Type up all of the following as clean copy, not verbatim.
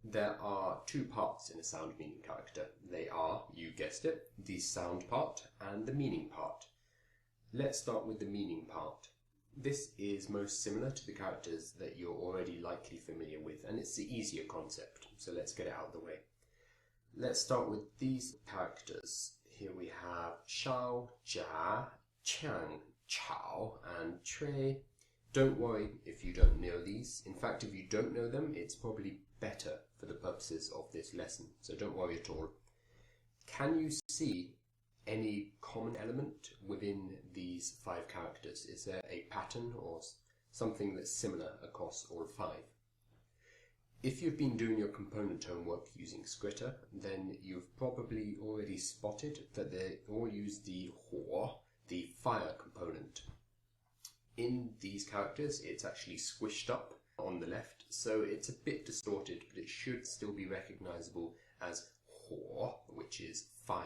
There are two parts in a sound meaning character. They are, you guessed it, the sound part and the meaning part. Let's start with the meaning part. This is most similar to the characters that you're already likely familiar with, and it's the easier concept, so let's get it out of the way. Let's start with these characters. Here we have Shao, Jia, Qiang, Chao, and Cui. Don't worry if you don't know these. In fact, if you don't know them, it's probably better for the purposes of this lesson, so don't worry at all. Can you see any common element within these 5 characters? Is there a pattern or something that's similar across all 5? If you've been doing your component homework using Scritter, then you've probably already spotted that they all use the Huo, the fire component. In these characters, it's actually squished up on the left, so it's a bit distorted, but it should still be recognizable as Huo, which is fire.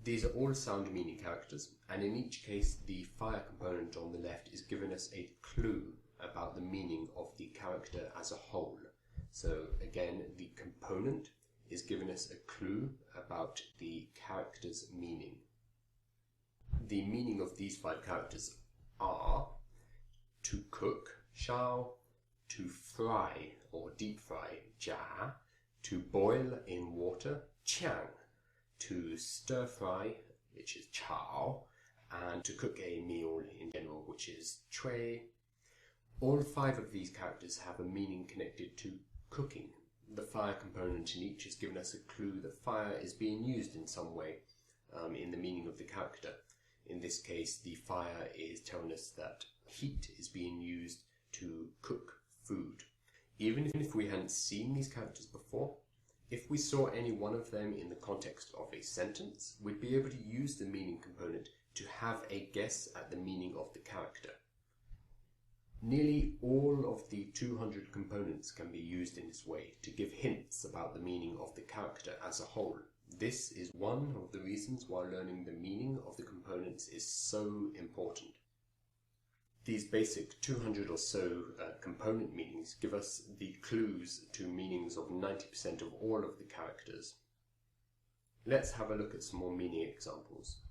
These are all sound meaning characters, and in each case the fire component on the left is giving us a clue about the meaning of the character as a whole. So again, the component is giving us a clue about the character's meaning. The meaning of these 5 characters are to cook, Shao, to fry or deep fry, Jia, to boil in water, Qiang, to stir fry, which is Chao, and to cook a meal in general, which is Cui. All 5 of these characters have a meaning connected to cooking. The fire component in each has given us a clue that fire is being used in some way in the meaning of the character. In this case, the fire is telling us that heat is being used to cook food. Even if we hadn't seen these characters before, if we saw any one of them in the context of a sentence, we'd be able to use the meaning component to have a guess at the meaning of the character. Nearly all of the 200 components can be used in this way to give hints about the meaning of the character as a whole. This is one of the reasons why learning the meaning of the components is so important. These basic 200 or so component meanings give us the clues to meanings of 90% of all of the characters. Let's have a look at some more meaning examples.